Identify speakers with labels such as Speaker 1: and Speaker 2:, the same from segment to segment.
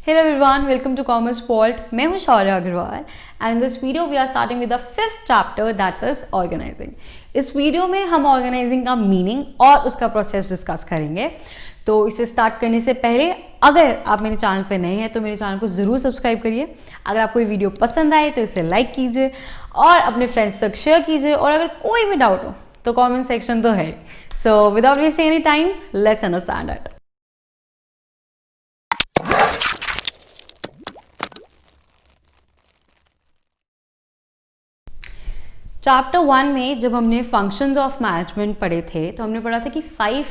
Speaker 1: Hello everyone, welcome to Commerce Vault. मैं हूँ शौर्य Agarwal and in this video we are starting with the fifth chapter that is organizing. इस video में हम organising का meaning और उसका प्रोसेस डिस्कस करेंगे. तो इसे स्टार्ट करने से पहले अगर आप मेरे चैनल पे नए हैं तो मेरे चैनल को ज़रूर सब्सक्राइब करिए. अगर आपको ये वीडियो पसंद आए तो इसे लाइक कीजिए और अपने फ्रेंड्स तक शेयर कीजिए और अगर कोई भी डाउट हो तो कमेंट सेक्शन तो है. So without wasting any time let's understand it. Chapter 1 में जब हमने फंक्शंस ऑफ मैनेजमेंट पढ़े थे तो हमने पढ़ा था कि 5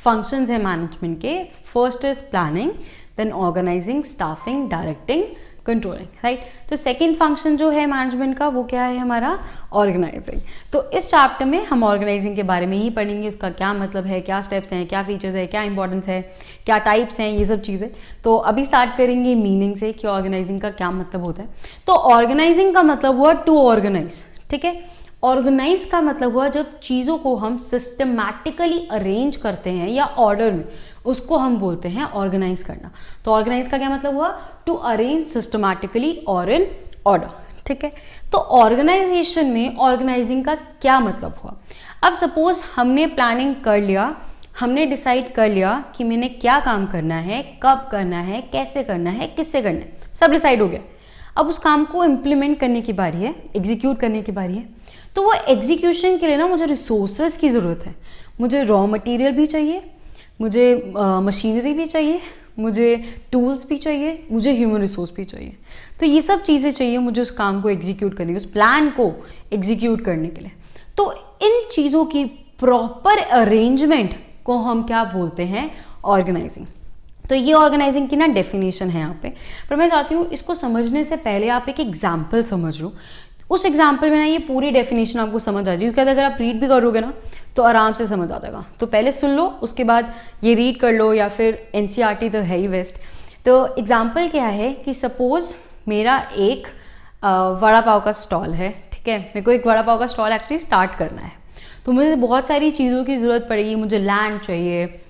Speaker 1: फंक्शंस हैं मैनेजमेंट के. First is planning, then organising, staffing, directing, controlling, right. तो सेकंड फंक्शन जो है मैनेजमेंट का वो क्या है हमारा, ऑर्गेनाइजिंग. तो इस चैप्टर में हम ऑर्गेनाइजिंग के बारे में ही पढ़ेंगे. उसका क्या मतलब है, क्या स्टेप्स हैं, क्या फीचर्स है, क्या इंपॉर्टेंस है, क्या टाइप्स हैं, ये सब चीज़ें. तो अभी स्टार्ट करेंगे मीनिंग से कि ऑर्गेनाइजिंग का क्या मतलब होता है. तो ऑर्गेनाइजिंग का मतलब हुआ टू ऑर्गेनाइज, ठीक है. ऑर्गेनाइज का मतलब हुआ जब चीज़ों को हम सिस्टमैटिकली अरेंज करते हैं या ऑर्डर में, उसको हम बोलते हैं ऑर्गेनाइज करना. तो ऑर्गेनाइज का क्या मतलब हुआ, टू अरेंज सिस्टमैटिकली और इन ऑर्डर, ठीक है. तो ऑर्गेनाइजेशन में ऑर्गेनाइजिंग का क्या मतलब हुआ. अब सपोज हमने प्लानिंग कर लिया, हमने डिसाइड कर लिया कि मैंने क्या काम करना है, कब करना है, कैसे करना है, किससे करना है, सब डिसाइड हो गया. अब उस काम को इम्प्लीमेंट करने की बारी है, एग्जीक्यूट करने की बारी है. तो वो एग्जीक्यूशन के लिए ना मुझे रिसोर्सेज की ज़रूरत है. मुझे रॉ मटेरियल भी चाहिए, मुझे मशीनरी भी चाहिए, मुझे टूल्स भी चाहिए, मुझे ह्यूमन रिसोर्स भी चाहिए. तो ये सब चीज़ें चाहिए मुझे उस काम को एग्जीक्यूट करने के, उस प्लान को एग्जीक्यूट करने के लिए. तो इन चीज़ों की प्रॉपर अरेंजमेंट को हम क्या बोलते हैं, ऑर्गेनाइजिंग. तो ये ऑर्गेनाइजिंग की ना डेफिनेशन है यहाँ पे. पर मैं चाहती हूँ इसको समझने से पहले आप एक एग्जाम्पल समझ लो. उस एग्जाम्पल में ना ये पूरी डेफिनेशन आपको समझ आ जाएगी. उसके बाद अगर आप रीड भी करोगे ना तो आराम से समझ आ जाएगा. तो पहले सुन लो, उसके बाद ये रीड कर लो, या फिर एनसीईआरटी तो है ही बेस्ट. तो एग्जाम्पल क्या है कि सपोज मेरा एक वड़ा पाव का स्टॉल है, ठीक है. मेरे को एक वड़ा पाव का स्टॉल एक्चुअली स्टार्ट करना है. तो मुझे बहुत सारी चीज़ों की ज़रूरत पड़ेगी. मुझे लैंड चाहिए,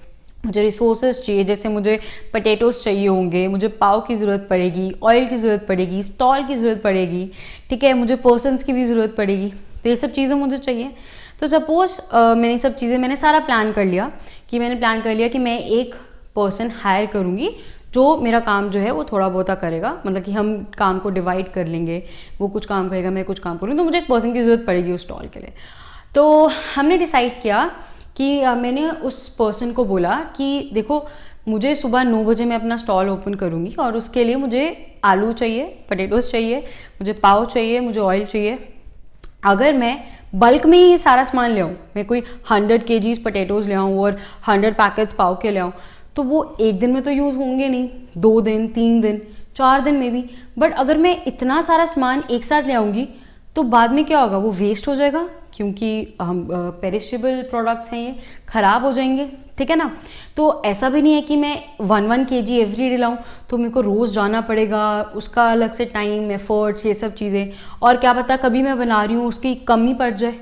Speaker 1: मुझे रिसोर्सेज चाहिए, जैसे मुझे पटेटोज चाहिए होंगे, मुझे पाव की ज़रूरत पड़ेगी, ऑयल की ज़रूरत पड़ेगी, स्टॉल की ज़रूरत पड़ेगी, ठीक है. मुझे पर्सनस की भी ज़रूरत पड़ेगी. तो ये सब चीज़ें मुझे चाहिए. तो सपोज मैंने सब चीज़ें, मैंने सारा प्लान कर लिया कि मैं एक पर्सन हायर करूँगी जो मेरा काम जो है वो थोड़ा बहुत करेगा. मतलब कि हम काम को डिवाइड कर लेंगे, वो कुछ काम करेगा, मैं कुछ काम करूँगी. तो मुझे एक पर्सन की ज़रूरत पड़ेगी उस स्टॉल के लिए. तो हमने डिसाइड किया कि मैंने उस पर्सन को बोला कि देखो मुझे सुबह 9 बजे मैं अपना स्टॉल ओपन करूँगी और उसके लिए मुझे आलू चाहिए, पटेटोज चाहिए, मुझे पाव चाहिए, मुझे ऑयल चाहिए. अगर मैं बल्क में ही ये सारा सामान ले आऊँ, मैं कोई 100 kgs पटेटोज ले आऊँ और 100 पैकेट्स पाव के ले आऊँ, तो वो एक दिन में तो यूज़ होंगे नहीं, 2 दिन, 3 दिन, 4 दिन में भी. बट अगर मैं इतना सारा सामान एक साथ ले आऊँगी तो बाद में क्या होगा, वो वेस्ट हो जाएगा, क्योंकि हम पेरिशेबल प्रोडक्ट्स हैं, ये ख़राब हो जाएंगे, ठीक है ना. तो ऐसा भी नहीं है कि मैं 1 kg एवरी डे लाऊँ, तो मेरे को रोज़ जाना पड़ेगा, उसका अलग से टाइम, एफर्ट्स, ये सब चीज़ें. और क्या पता कभी मैं बना रही हूँ उसकी कमी पड़ जाए.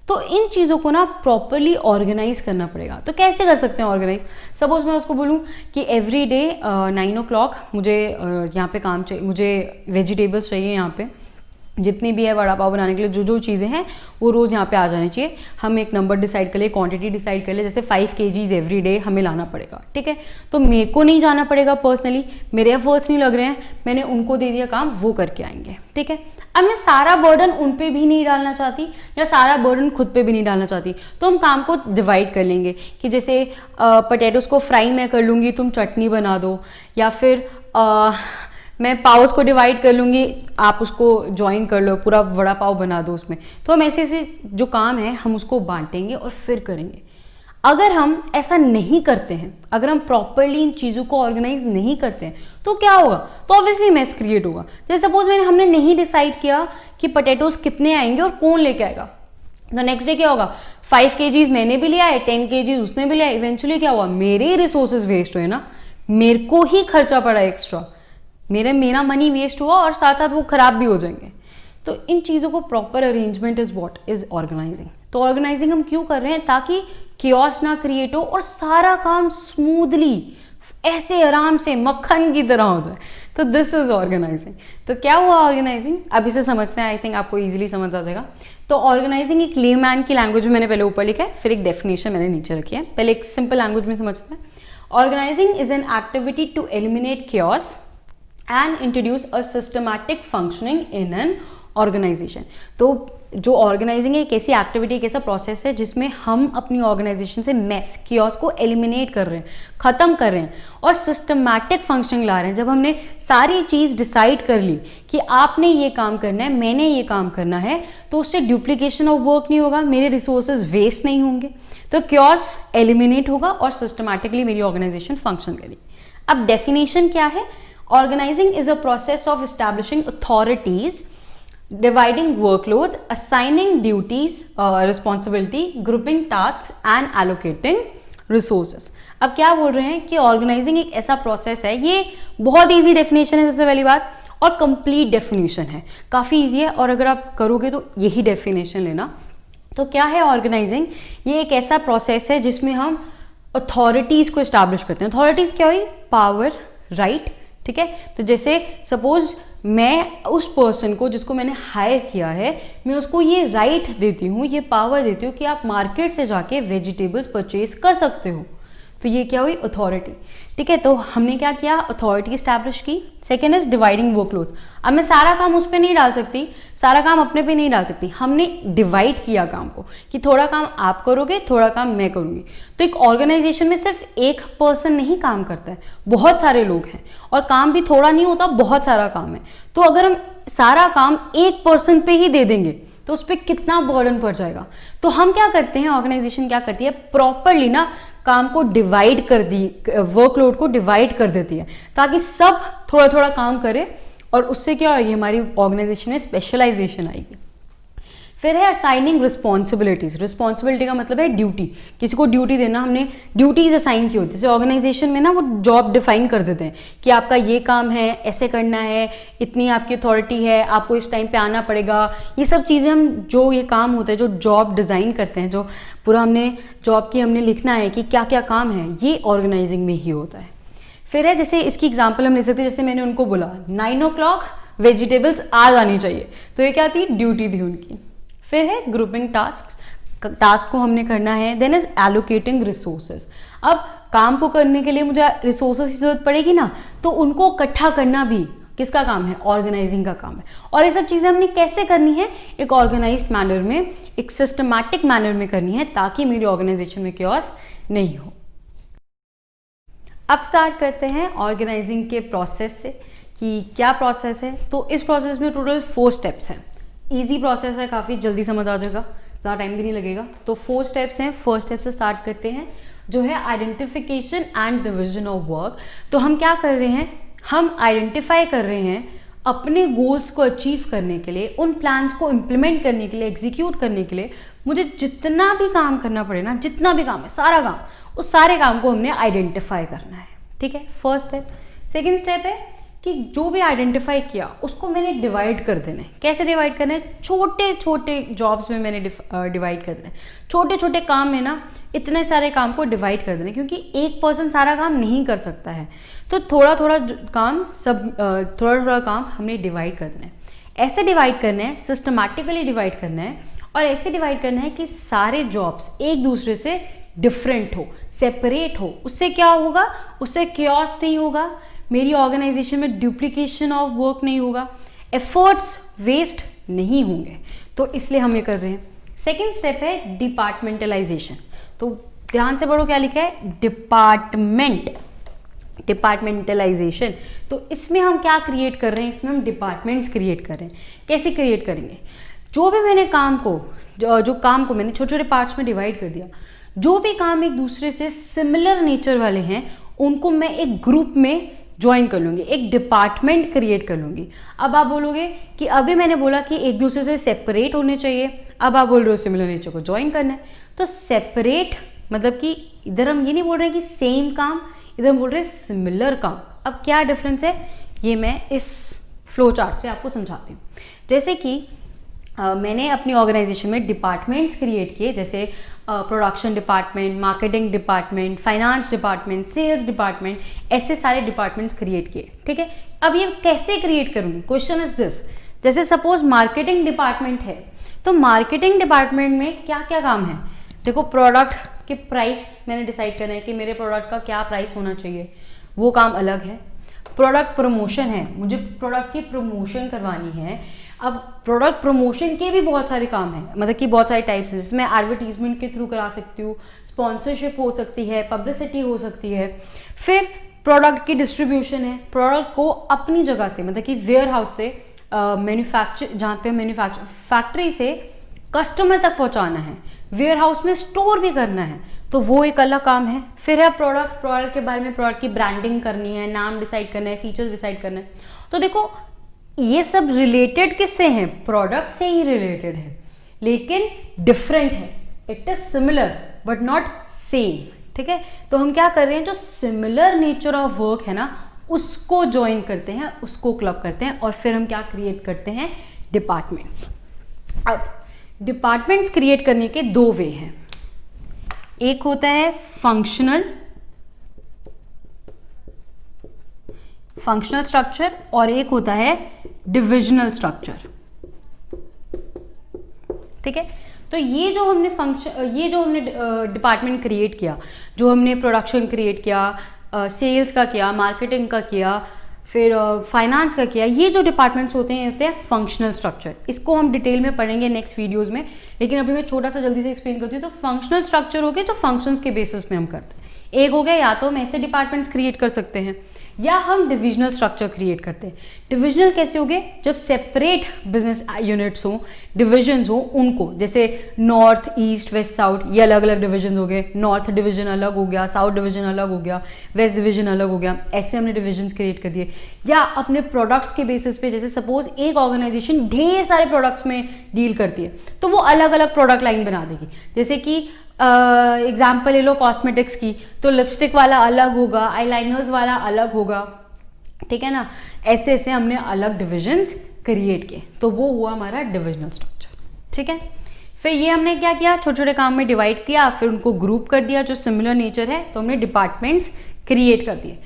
Speaker 1: तो इन चीज़ों को ना प्रॉपरली ऑर्गेनाइज करना पड़ेगा. तो कैसे कर सकते हैं ऑर्गेनाइज. सपोज मैं उसको बोलूँ कि एवरी डे 9 o'clock मुझे यहाँ पे काम चाहिए, मुझे वेजिटेबल्स चाहिए, यहाँ पे जितनी भी है वड़ा पाव बनाने के लिए जो जो चीज़ें हैं वो रोज़ यहाँ पे आ जानी चाहिए. हम एक नंबर डिसाइड कर ले, क्वांटिटी डिसाइड कर ले, जैसे 5 kgs एवरी डे हमें लाना पड़ेगा, ठीक है. तो मेरे को नहीं जाना पड़ेगा पर्सनली, मेरे एफर्ट्स नहीं लग रहे हैं, मैंने उनको दे दिया काम, वो करके आएंगे, ठीक है. अब मैं सारा बर्डन उन पे भी नहीं डालना चाहती या सारा बर्डन खुद पे भी नहीं डालना चाहती. तो हम काम को डिवाइड कर लेंगे कि जैसे पटेटोज को फ्राई मैं कर लूँगी, तुम चटनी बना दो, या फिर मैं पाव्स को डिवाइड कर लूँगी, आप उसको ज्वाइन कर लो, पूरा वड़ा पाव बना दो उसमें. तो हम ऐसे ऐसे जो काम है हम उसको बांटेंगे और फिर करेंगे. अगर हम ऐसा नहीं करते हैं, अगर हम प्रॉपरली इन चीज़ों को ऑर्गेनाइज नहीं करते हैं तो क्या होगा, तो ऑब्वियसली मैस क्रिएट होगा. जैसे सपोज हमने नहीं डिसाइड किया कि पटेटोज कितने आएंगे और कौन लेके आएगा. तो नेक्स्ट डे क्या होगा, 5 kgs मैंने भी लिया है, 10 kgs उसने भी लिया. इवेंचुअली क्या हुआ, मेरे रिसोर्सेज वेस्ट हुए ना, मेरे को ही खर्चा पड़ा एक्स्ट्रा, मेरा मनी वेस्ट हुआ और साथ साथ वो खराब भी हो जाएंगे. तो इन चीज़ों को proper arrangement is what is organising. तो ऑर्गेनाइजिंग हम क्यों कर रहे हैं, ताकि कियोस ना क्रिएट हो और सारा काम स्मूथली ऐसे आराम से मक्खन की तरह हो जाए, तो दिस इज ऑर्गेनाइजिंग। तो क्या हुआ ऑर्गेनाइजिंग, अब इसे समझते हैं, आई थिंक आपको इजीली समझ आ जाएगा। तो ऑर्गेनाइजिंग एक लेमैन की लैंग्वेज में मैंने पहले ऊपर लिखा है, फिर एक डेफिनेशन मैंने नीचे रखी है। पहले एक सिंपल लैंग्वेज में समझते हैं। Organising is an activity to eliminate chaos and introduce a systematic functioning in an organization। तो जो ऑर्गेनाइजिंग है एक ऐसी एक्टिविटी, एक ऐसा प्रोसेस है जिसमें हम अपनी ऑर्गेनाइजेशन से मैस कियोस को एलिमिनेट कर रहे हैं, खत्म कर रहे हैं और सिस्टमैटिक फंक्शनिंग ला रहे हैं। जब हमने सारी चीज डिसाइड कर ली कि आपने ये काम करना है, मैंने ये काम करना है, तो उससे डुप्लीकेशन ऑफ वर्क नहीं होगा, मेरे रिसोर्सेज वेस्ट नहीं होंगे, तो कियोस एलिमिनेट होगा और सिस्टमैटिकली मेरी ऑर्गेनाइजेशन फंक्शन करेगी। अब डेफिनेशन क्या है? Organizing is a process of establishing authorities, dividing workloads, assigning duties, responsibility, grouping tasks and allocating resources। अब क्या बोल रहे हैं कि ऑर्गेनाइजिंग एक ऐसा प्रोसेस है, ये बहुत इजी डेफिनेशन है सबसे पहली बात, और कंप्लीट डेफिनेशन है, काफी इजी है, और अगर आप करोगे तो यही डेफिनेशन लेना। तो क्या है ऑर्गेनाइजिंग? ये एक ऐसा प्रोसेस है जिसमें हम अथॉरिटीज को एस्टैब्लिश करते हैं। अथॉरिटीज क्या हुई? पावर, राइट, ठीक है। तो जैसे सपोज मैं उस पर्सन को जिसको मैंने हायर किया है, मैं उसको ये राइट देती हूँ, ये पावर देती हूँ कि आप मार्केट से जाके वेजिटेबल्स परचेज कर सकते हो, तो ये क्या हुई? अथॉरिटी, ठीक है। तो हमने क्या किया? अथॉरिटी स्टैब्लिश की। Second is dividing workload. अब मैं सारा काम उस पर नहीं डाल सकती, सारा काम अपने पे नहीं डाल सकती, हमने डिवाइड किया काम को कि थोड़ा काम आप करोगे, थोड़ा काम मैं करूंगी। तो एक ऑर्गेनाइजेशन में सिर्फ एक पर्सन नहीं काम करता है, बहुत सारे लोग हैं, और काम भी थोड़ा नहीं होता, बहुत सारा काम है। तो अगर हम सारा काम एक पर्सन पे ही दे देंगे तो उस पर कितना बर्डन पड़ जाएगा। तो हम क्या करते हैं, ऑर्गेनाइजेशन क्या करती है, प्रॉपरली ना काम को डिवाइड कर दी, वर्कलोड को डिवाइड कर देती है, ताकि सब थोड़ा थोड़ा काम करे, और उससे क्या होगी? हमारी ऑर्गेनाइजेशन में स्पेशलाइजेशन आएगी। फिर है असाइनिंग रिस्पॉन्सिबिलिटीज। रिस्पॉन्सिबिलिटी का मतलब है ड्यूटी, किसी को ड्यूटी देना, हमने ड्यूटीज असाइन की होती है। जैसे ऑर्गेनाइजेशन में ना वो जॉब डिफाइन कर देते हैं कि आपका ये काम है, ऐसे करना है, इतनी आपकी अथॉरिटी है, आपको इस टाइम पे आना पड़ेगा। ये सब चीज़ें हम, जो ये काम होता है, जो जॉब डिज़ाइन करते हैं, जो पूरा हमने जॉब की हमने लिखना है कि क्या क्या काम है, ये ऑर्गेनाइजिंग में ही होता है। फिर है, जैसे इसकी एग्जाम्पल हम ले सकते हैं, जैसे मैंने उनको बोला 9 o'clock वेजिटेबल्स आ जानी चाहिए, तो ये क्या थी? ड्यूटी थी उनकी। फिर है ग्रुपिंग टास्क, टास्क को हमने करना है। Then is allocating resources. अब काम को करने के लिए मुझे रिसोर्सेज की जरूरत पड़ेगी ना, तो उनको इकट्ठा करना भी किसका काम है? ऑर्गेनाइजिंग का काम है। और ये सब चीजें हमने कैसे करनी है? एक ऑर्गेनाइज्ड मैनर में, एक सिस्टमैटिक मैनर में करनी है, ताकि मेरी ऑर्गेनाइजेशन में chaos नहीं हो। अब स्टार्ट करते हैं ऑर्गेनाइजिंग के प्रोसेस से कि क्या प्रोसेस है। तो इस प्रोसेस में टोटल 4 स्टेप्स हैं। इजी प्रोसेस है, काफ़ी जल्दी समझ आ जाएगा, ज़्यादा टाइम भी नहीं लगेगा। तो 4 स्टेप्स हैं। फर्स्ट स्टेप से स्टार्ट करते हैं, जो है identification and division of work. तो हम क्या कर रहे हैं? हम आइडेंटिफाई कर रहे हैं अपने गोल्स को अचीव करने के लिए, उन प्लान्स को इम्प्लीमेंट करने के लिए, एग्जीक्यूट करने के लिए मुझे जितना भी काम करना पड़े ना, जितना भी काम है, सारा काम, उस सारे काम को हमने आइडेंटिफाई करना है, ठीक है, फर्स्ट स्टेप। सेकेंड स्टेप है कि जो भी आइडेंटिफाई किया उसको मैंने डिवाइड कर देना है। कैसे डिवाइड करना है? छोटे छोटे जॉब्स में मैंने डिवाइड कर देना है। छोटे छोटे काम में ना इतने सारे काम को डिवाइड कर देना है, क्योंकि एक पर्सन सारा काम नहीं कर सकता है, तो थोड़ा थोड़ा काम, थोड़ा थोड़ा काम हमने डिवाइड कर देना है। ऐसे डिवाइड करना है, सिस्टमैटिकली डिवाइड करना है, और ऐसे डिवाइड करना है कि सारे जॉब्स एक दूसरे से डिफरेंट हो, सेपरेट हो। उससे क्या होगा? उससे chaos नहीं होगा, मेरी ऑर्गेनाइजेशन में डुप्लीकेशन ऑफ वर्क नहीं होगा, एफर्ट्स वेस्ट नहीं होंगे। तो इसलिए हम ये कर रहे हैं। सेकेंड स्टेप है डिपार्टमेंटलाइजेशन। तो ध्यान से पढ़ो क्या लिखा है, डिपार्टमेंटलाइजेशन। तो इसमें हम क्या क्रिएट कर रहे हैं? इसमें हम डिपार्टमेंट्स क्रिएट कर रहे हैं। कैसे क्रिएट करेंगे? जो भी मैंने काम को, जो काम को मैंने छोटे छोटे पार्ट्स में डिवाइड कर दिया, जो भी काम एक दूसरे से सिमिलर नेचर वाले हैं, उनको मैं एक ग्रुप में ज्वाइन कर लूंगी, एक डिपार्टमेंट क्रिएट कर लूंगी। अब आप बोलोगे कि अभी मैंने बोला कि एक दूसरे से सेपरेट होने चाहिए, अब आप बोल रहे हो सिमिलर नेचर को ज्वाइन करना है। तो सेपरेट मतलब कि इधर हम ये नहीं बोल रहे हैं कि सेम काम, इधर हम बोल रहे हैं सिमिलर काम। अब क्या डिफरेंस है, ये मैं इस फ्लो चार्ट से आपको समझाती हूँ। जैसे कि मैंने अपनी ऑर्गेनाइजेशन में डिपार्टमेंट्स क्रिएट किए, जैसे production department, marketing department, finance department, sales department, ऐसे सारे डिपार्टमेंट्स क्रिएट किए, ठीक है। अब ये कैसे क्रिएट करूंगी, क्वेश्चन इज दिस। जैसे सपोज मार्केटिंग डिपार्टमेंट है, तो मार्केटिंग डिपार्टमेंट में क्या क्या काम है, देखो प्रोडक्ट के प्राइस मैंने डिसाइड करना है कि मेरे प्रोडक्ट का क्या प्राइस होना चाहिए, वो काम अलग है। प्रोडक्ट प्रमोशन है, मुझे प्रोडक्ट की प्रमोशन करवानी है। अब प्रोडक्ट प्रमोशन के भी बहुत सारे काम हैं, मतलब कि बहुत सारे टाइप्स हैं, जिसमें एडवर्टीजमेंट के थ्रू करा सकती हूँ, स्पॉन्सरशिप हो सकती है, पब्लिसिटी हो सकती है। फिर प्रोडक्ट की डिस्ट्रीब्यूशन है, प्रोडक्ट को अपनी जगह से, मतलब कि वेयर हाउस से मैन्युफैक्चर, जहाँ पे मैन्युफैक्चर फैक्ट्री से कस्टमर तक पहुँचाना है, वेयर हाउस में स्टोर भी करना है, तो वो एक अलग काम है। फिर है प्रोडक्ट के बारे में, प्रोडक्ट की ब्रांडिंग करनी है, नाम डिसाइड करना है, फीचर्स डिसाइड करना है। तो देखो ये सब रिलेटेड किससे हैं, प्रोडक्ट से ही रिलेटेड है, लेकिन डिफरेंट है। It is similar but not same, ठीक है। तो हम क्या कर रहे हैं, जो सिमिलर नेचर ऑफ वर्क है ना, उसको ज्वाइन करते हैं, उसको क्लब करते हैं, और फिर हम क्या क्रिएट करते हैं, डिपार्टमेंट्स। अब डिपार्टमेंट्स क्रिएट करने के दो वे हैं, एक होता है फंक्शनल स्ट्रक्चर और एक होता है डिविजनल स्ट्रक्चर, ठीक है। तो ये जो हमने डिपार्टमेंट क्रिएट किया, जो हमने प्रोडक्शन क्रिएट किया, सेल्स का किया, मार्केटिंग का किया, फिर फाइनेंस का किया, ये जो डिपार्टमेंट्स होते हैं फंक्शनल स्ट्रक्चर। इसको हम डिटेल में पढ़ेंगे नेक्स्ट वीडियोस में, लेकिन अभी मैं छोटा सा जल्दी से एक्सप्लेन करती हूँ। तो फंक्शनल स्ट्रक्चर हो गए जो फंक्शंस के बेसिस पे हम करते हैं। एक हो गया, या तो हम ऐसे डिपार्टमेंट्स क्रिएट कर सकते हैं, या हम डिविजनल स्ट्रक्चर क्रिएट करते हैं। डिविजनल कैसे हो गए, जब सेपरेट बिजनेस यूनिट्स हो, डिविजन्स हो, उनको, जैसे नॉर्थ, ईस्ट, वेस्ट, साउथ, ये अलग अलग डिविजन हो गए। नॉर्थ डिवीजन अलग हो गया, साउथ डिवीजन अलग हो गया, वेस्ट डिवीजन अलग हो गया, ऐसे हमने डिविजन्स क्रिएट कर दिए। या अपने प्रोडक्ट्स के बेसिस पे, जैसे सपोज एक ऑर्गेनाइजेशन ढेर सारे प्रोडक्ट्स में डील करती है, तो वो अलग अलग प्रोडक्ट लाइन बना देगी। जैसे कि एग्जाम्पल ले लो कॉस्मेटिक्स की, तो लिपस्टिक वाला अलग होगा, आईलाइनर्स वाला अलग होगा, ठीक है ना। ऐसे ऐसे हमने अलग डिविजन्स क्रिएट किए, तो वो हुआ हमारा डिविजनल स्ट्रक्चर, ठीक है। फिर ये हमने क्या किया, छोटे छोटे काम में डिवाइड किया, फिर उनको ग्रुप कर दिया जो सिमिलर नेचर है, तो हमने डिपार्टमेंट्स क्रिएट कर दिए।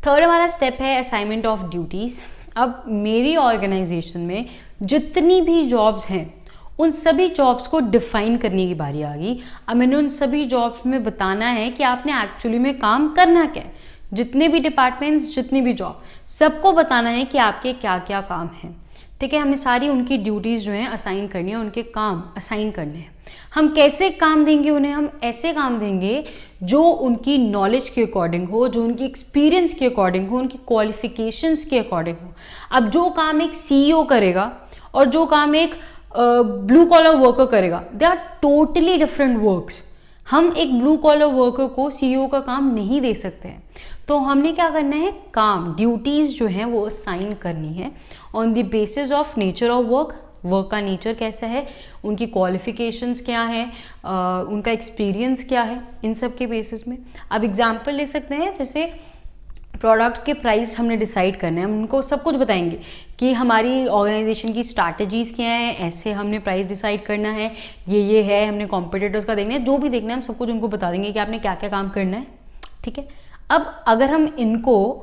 Speaker 1: थर्ड हमारा स्टेप है असाइनमेंट ऑफ ड्यूटीज। अब मेरी ऑर्गेनाइजेशन में जितनी भी जॉब्स हैं, उन सभी जॉब्स को डिफाइन करने की बारी आ गई। अब मैंने उन सभी जॉब्स में बताना है कि आपने एक्चुअली में काम करना क्या है। जितने भी डिपार्टमेंट्स, जितनी भी जॉब, सबको बताना है कि आपके क्या क्या काम हैं, ठीक है। हमने सारी उनकी ड्यूटीज़ जो हैं असाइन करनी है, उनके काम असाइन करने हैं। हम कैसे काम देंगे उन्हें, हम ऐसे काम देंगे जो उनकी नॉलेज के अकॉर्डिंग हो, जो उनकी एक्सपीरियंस के अकॉर्डिंग हो, उनकी क्वालिफिकेशंस के अकॉर्डिंग हो। अब जो काम एक सीईओ करेगा और जो काम एक ब्लू कॉलर वर्कर करेगा, they are totally different works. हम एक ब्लू कॉलर वर्कर को सीईओ का काम नहीं दे सकते हैं। तो हमने क्या करना है, काम, ड्यूटीज जो हैं वो असाइन करनी है on the basis of nature of work. Work का नेचर कैसा है, उनकी क्वालिफिकेशंस क्या है, उनका एक्सपीरियंस क्या है, इन सब के बेसिस में। अब एग्जांपल ले सकते हैं, जैसे प्रोडक्ट के प्राइस हमने डिसाइड करने हैं, हम उनको सब कुछ बताएंगे कि हमारी ऑर्गेनाइजेशन की स्ट्रैटेजीज क्या है, ऐसे हमने प्राइस डिसाइड करना है, ये है, हमने कॉम्पिटिटर्स का देखना है, जो भी देखना है हम सब कुछ उनको बता देंगे कि आपने क्या क्या काम करना है, ठीक है। अब अगर हम इनको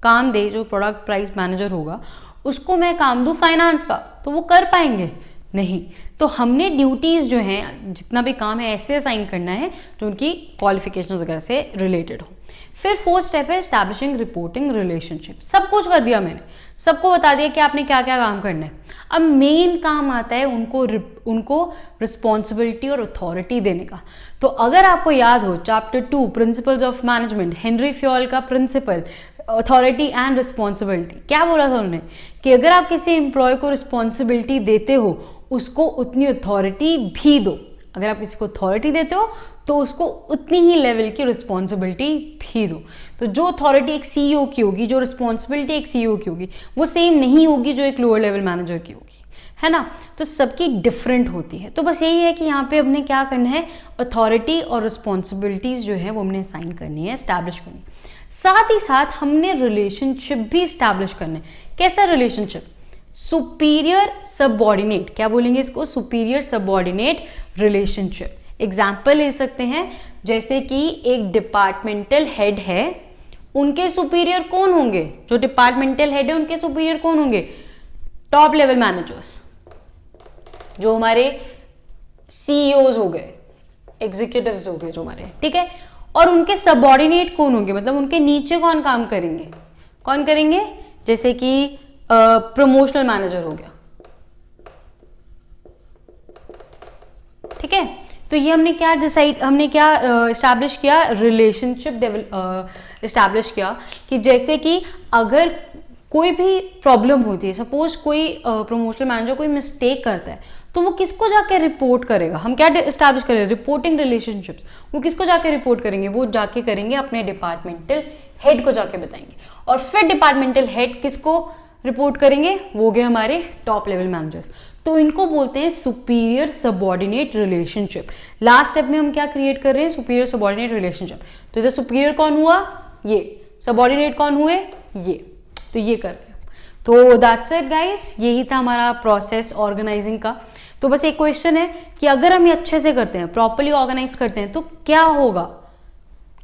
Speaker 1: काम दे, जो प्रोडक्ट प्राइस मैनेजर होगा उसको मैं काम दूँ फाइनेंस का, तो वो कर पाएंगे नहीं। तो हमने ड्यूटीज़ जो हैं, जितना भी काम है, ऐसे असाइन करना है जो उनकी क्वालिफिकेशन वगैरह से रिलेटेड हो। फिर फोर्थ स्टेप है एस्टैब्लिशिंग रिपोर्टिंग रिलेशनशिप। सब कुछ कर दिया मैंने, सबको बता दिया कि आपने क्या क्या काम करना है। अब मेन काम आता है उनको रिस्पॉन्सिबिलिटी और अथॉरिटी देने का। तो अगर आपको याद हो chapter 2 principles of management, Henry Fayol का प्रिंसिपल अथॉरिटी एंड रिस्पॉन्सिबिलिटी, क्या बोला था उन्होंने कि अगर आप किसी एम्प्लॉय को रिस्पॉन्सिबिलिटी देते हो, उसको उतनी अथॉरिटी भी दो। अगर आप किसी को अथॉरिटी देते हो तो उसको उतनी ही लेवल की रिस्पॉन्सिबिलिटी भी दो। तो जो अथॉरिटी एक सीईओ की होगी, जो रिस्पॉन्सिबिलिटी एक सीईओ की होगी, वो सेम नहीं होगी जो एक लोअर लेवल मैनेजर की होगी, है ना। तो सबकी डिफरेंट होती है। तो बस यही है कि यहाँ पे हमने क्या करना है, अथॉरिटी और रिस्पॉन्सिबिलिटीज जो है वो हमने असाइन करनी है, एस्टैब्लिश करनी है। साथ ही साथ हमने रिलेशनशिप भी इस्टेब्लिश करना है। कैसा रिलेशनशिप, सुपीरियर सबऑर्डिनेट, क्या बोलेंगे इसको, सुपीरियर सबऑर्डिनेट रिलेशनशिप। एग्जाम्पल ले सकते हैं, जैसे कि एक डिपार्टमेंटल हेड है, उनके सुपीरियर कौन होंगे, जो डिपार्टमेंटल हेड है उनके सुपीरियर कौन होंगे, टॉप लेवल मैनेजर्स, जो हमारे सीईओज हो गए, एग्जीक्यूटिव्स हो गए जो हमारे, ठीक है। और उनके सबऑर्डिनेट कौन होंगे, मतलब उनके नीचे कौन काम करेंगे, कौन करेंगे, जैसे कि प्रमोशनल मैनेजर हो गया, ठीक है। तो ये हमने क्या इस्टेब्लिश किया, रिलेशनशिप इस्टेब्लिश किया कि जैसे कि अगर कोई भी प्रॉब्लम होती है, सपोज कोई प्रमोशनल मैनेजर कोई मिस्टेक करता है, तो वो किसको जाके रिपोर्ट करेगा, हम क्या इस्टेब्लिश करें, रिपोर्टिंग रिलेशनशिप्स, वो किसको जाके रिपोर्ट करेंगे, वो जाके करेंगे अपने डिपार्टमेंटल हेड को जाके बताएंगे, और फिर डिपार्टमेंटल हेड किसको रिपोर्ट करेंगे, वो गए हमारे टॉप लेवल मैनेजर्स। तो इनको बोलते हैं superior subordinate relationship. Last step में हम क्या क्रिएट कर रहे हैं, सुपीरियर सबऑर्डिनेट रिलेशनशिप। तो इधर सुपीरियर कौन हुआ, ये, सबऑर्डिनेट कौन हुए, ये, तो ये कर रहे हैं। तो दैट्स इट गाइस, यही था हमारा प्रोसेस ऑर्गेनाइजिंग का। तो बस एक क्वेश्चन है कि अगर हम ये अच्छे से करते हैं, प्रॉपर्ली ऑर्गेनाइज करते हैं, तो क्या होगा,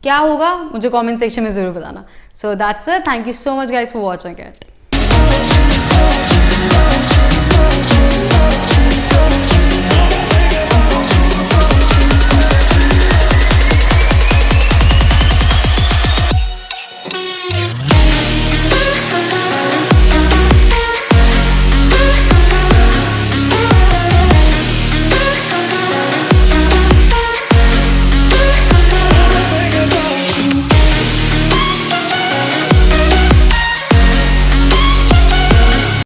Speaker 1: क्या होगा, मुझे कमेंट सेक्शन में जरूर बताना। So that's it, thank you so much guys for watching it.